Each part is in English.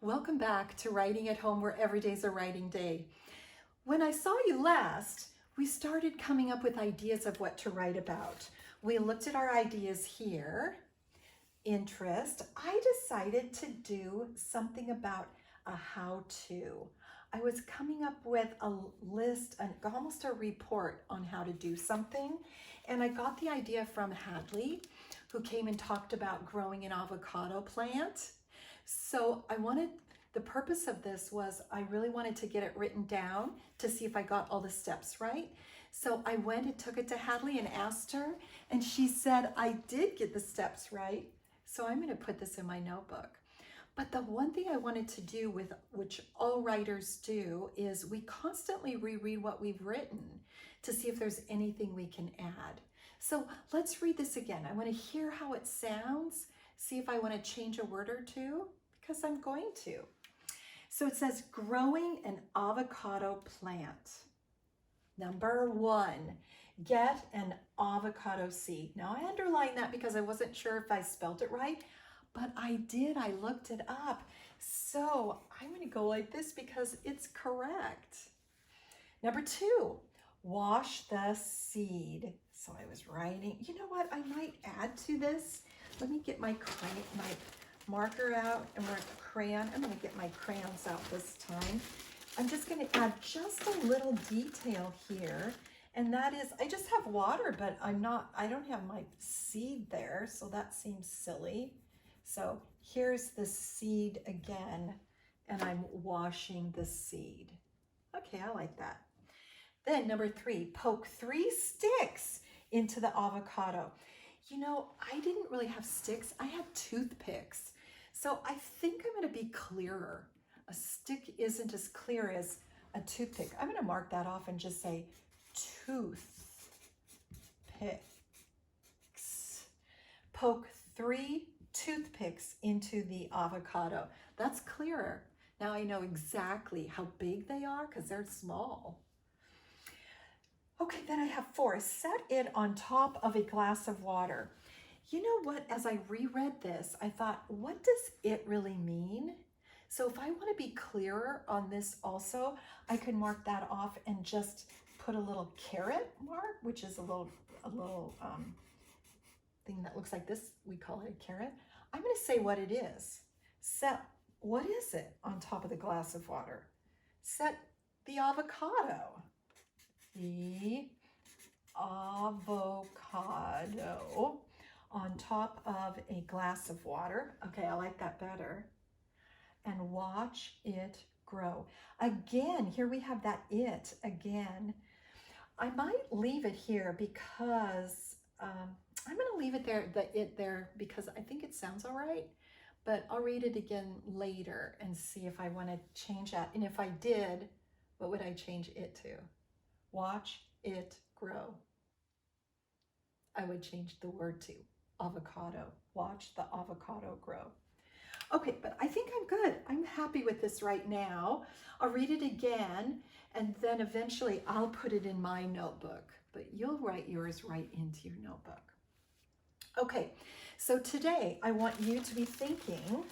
Welcome back to Writing at Home, where every day's a writing day. When I saw you last, we started coming up with ideas of what to write about. We looked at our ideas here. Interest. I decided to do something about a how-to. I was coming up with a list, almost a report on how to do something. And I got the idea from Hadley, who came and talked about growing an avocado plant. So the purpose of this was I really wanted to get it written down to see if I got all the steps right. So I went and took it to Hadley and asked her, and she said I did get the steps right. So I'm going to put this in my notebook. But the one thing I wanted to do, which all writers do, is we constantly reread what we've written to see if there's anything we can add. So let's read this again. I want to hear how it sounds, see if I want to change a word or two, because I'm going to. So it says, growing an avocado plant. Number 1, get an avocado seed. Now I underlined that because I wasn't sure if I spelled it right, but I did. I looked it up. So I'm going to go like this because it's correct. Number 2, wash the seed. So I was writing, you know what? I might add to this. Let me get my marker out and my crayon. I'm going to get my crayons out this time. I'm just going to add just a little detail here. And that is, I just have water, but I don't have my seed there. So that seems silly. So here's the seed again, and I'm washing the seed. Okay, I like that. Then number 3, poke 3 sticks into the avocado. You know, I didn't really have sticks. I had toothpicks. So I think I'm going to be clearer. A stick isn't as clear as a toothpick. I'm going to mark that off and just say toothpicks. Poke 3 toothpicks into the avocado. That's clearer. Now I know exactly how big they are because they're small. Okay, then I have 4. Set it on top of a glass of water. You know what? As I reread this, I thought, what does it really mean? So if I want to be clearer on this also, I can mark that off and just put a little caret mark, which is a little thing that looks like this. We call it a caret. I'm going to say what it is. What is it on top of the glass of water? Set the avocado. The avocado on top of a glass of water. Okay, I like that better. And watch it grow. Again, here we have that it again. I might leave it here because I'm going to leave it there, the it there, because I think it sounds all right, but I'll read it again later and see if I want to change that. And if I did, what would I change it to? Watch it grow. I would change the word to avocado. Watch the avocado grow. Okay, but I think I'm good. I'm happy with this right now. I'll read it again, and then eventually I'll put it in my notebook, but you'll write yours right into your notebook. Okay, so today I want you to be thinking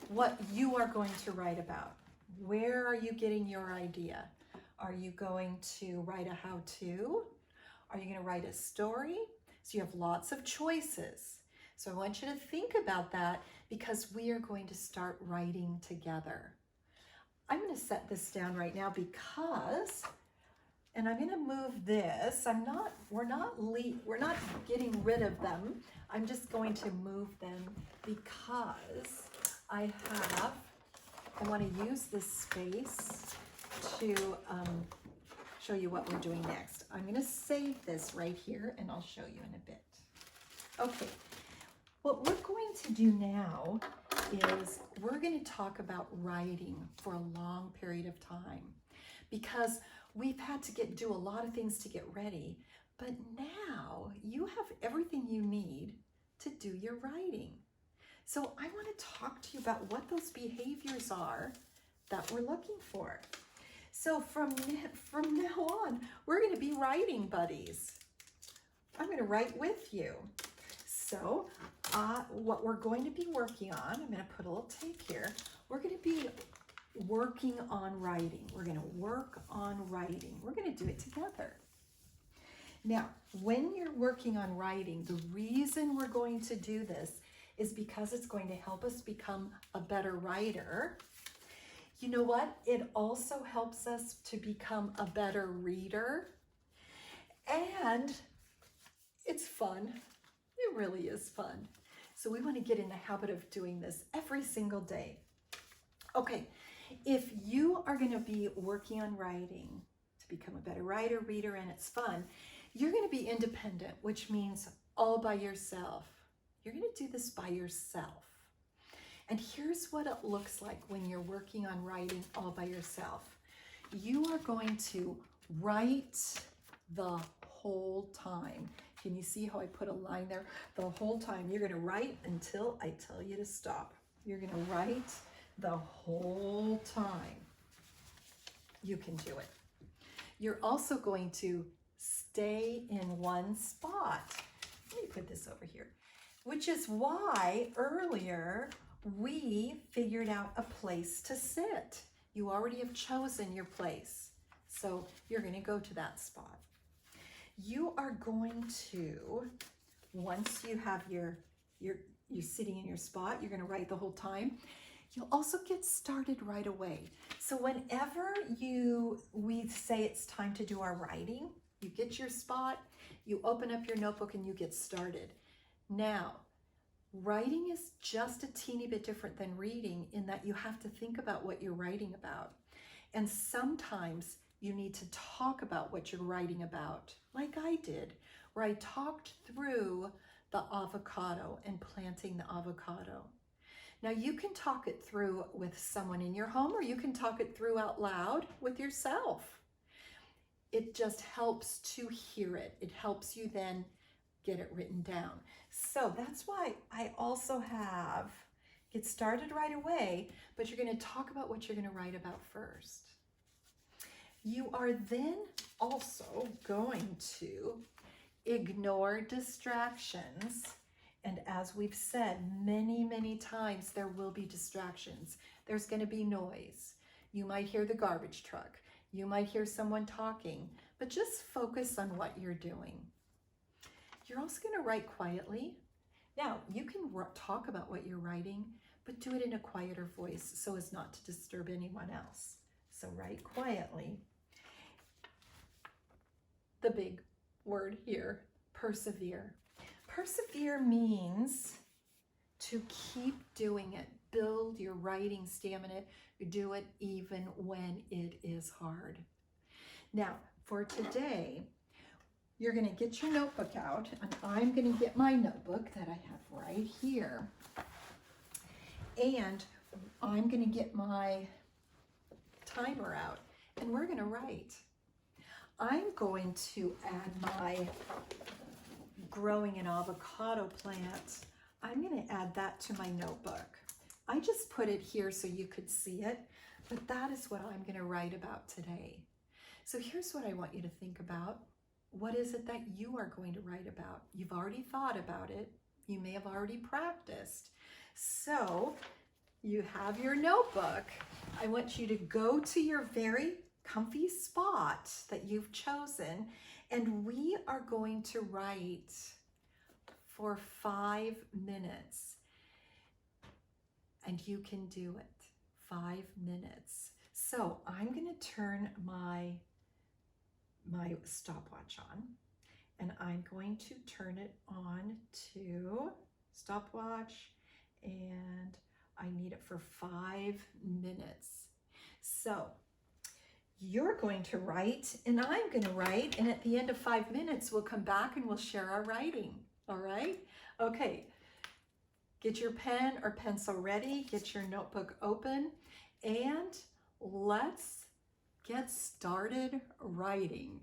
what you are going to write about. Where are you getting your idea? Are you going to write a how-to? Are you going to write a story? So you have lots of choices. So I want you to think about that because we are going to start writing together. I'm going to set this down right now because, and I'm going to move this. We're not getting rid of them. I'm just going to move them because I want to use this space to show you what we're doing next. I'm going to save this right here and I'll show you in a bit. Okay, what we're going to do now is we're going to talk about writing for a long period of time because we've had to do a lot of things to get ready, but now you have everything you need to do your writing. So I want to talk to you about what those behaviors are that we're looking for. So from now on, we're going to be writing buddies. I'm going to write with you. So what we're going to be working on, I'm going to put a little tape here. We're going to be working on writing. We're going to work on writing. We're going to do it together. Now, when you're working on writing, the reason we're going to do this is because it's going to help us become a better writer. You know what? It also helps us to become a better reader. And it's fun. It really is fun. So we want to get in the habit of doing this every single day. Okay, if you are going to be working on writing to become a better writer, reader, and it's fun, you're going to be independent, which means all by yourself. You're going to do this by yourself. And here's what it looks like when you're working on writing all by yourself. You are going to write the whole time. Can you see how I put a line there? The whole time. You're going to write until I tell you to stop. You're going to write the whole time. You can do it. You're also going to stay in one spot. Let me put this over here, which is why earlier we figured out a place to sit. You already have chosen your place. So you're going to go to that spot. You are going to, once you have you're sitting in your spot, you're going to write the whole time. You'll also get started right away. So whenever we say it's time to do our writing, you get your spot, you open up your notebook and you get started. Now, writing is just a teeny bit different than reading in that you have to think about what you're writing about. And sometimes you need to talk about what you're writing about, like I did, where I talked through the avocado and planting the avocado. Now you can talk it through with someone in your home, or you can talk it through out loud with yourself. It just helps to hear it. It helps you then get it written down. So that's why I also have get started right away, but you're going to talk about what you're going to write about first. You are then also going to ignore distractions. And as we've said many, many times, there will be distractions. There's going to be noise. You might hear the garbage truck. You might hear someone talking, but just focus on what you're doing. You're also going to write quietly. Now, you can talk about what you're writing, but do it in a quieter voice so as not to disturb anyone else. So write quietly. The big word here, persevere. Persevere means to keep doing it. Build your writing stamina. Do it even when it is hard. Now, for today, you're going to get your notebook out, and I'm going to get my notebook that I have right here. And I'm going to get my timer out, and we're going to write. I'm going to add my growing an avocado plant. I'm going to add that to my notebook. I just put it here so you could see it, but that is what I'm going to write about today. So here's what I want you to think about. What is it that you are going to write about? You've already thought about it. You may have already practiced. So you have your notebook. I want you to go to your very comfy spot that you've chosen, and we are going to write for 5 minutes. And you can do it. 5 minutes. So I'm going to turn my stopwatch on, and I'm going to turn it on to stopwatch, and I need it for 5 minutes. So you're going to write, and I'm going to write, and at the end of 5 minutes, we'll come back and we'll share our writing. All right? Okay. Get your pen or pencil ready, get your notebook open, and let's get started writing.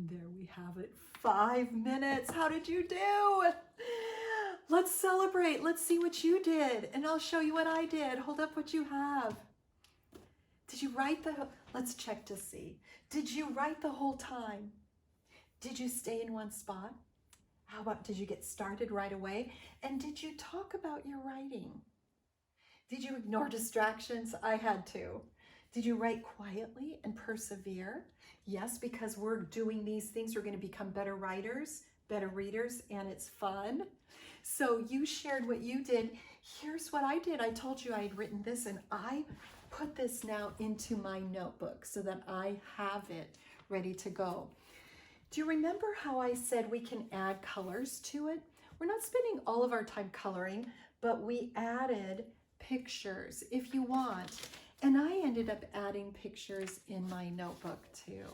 And there we have it, 5 minutes. How did you do? Let's celebrate. Let's see what you did. And I'll show you what I did. Hold up what you have. Did you write let's check to see. Did you write the whole time? Did you stay in one spot? How about, did you get started right away? And did you talk about your writing? Did you ignore distractions? I had to. Did you write quietly and persevere? Yes, because we're doing these things, we're going to become better writers, better readers, and it's fun. So you shared what you did. Here's what I did. I told you I had written this, and I put this now into my notebook so that I have it ready to go. Do you remember how I said we can add colors to it? We're not spending all of our time coloring, but we added pictures if you want. And I ended up adding pictures in my notebook too.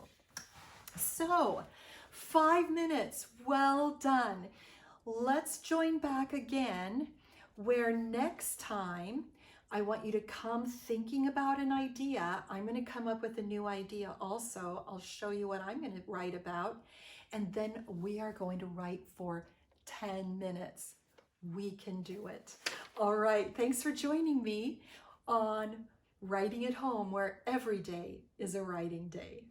So 5 minutes, well done. Let's join back again, where next time I want you to come thinking about an idea. I'm going to come up with a new idea also. I'll show you what I'm going to write about. And then we are going to write for 10 minutes. We can do it. All right. Thanks for joining me on Writing at Home, where every day is a writing day.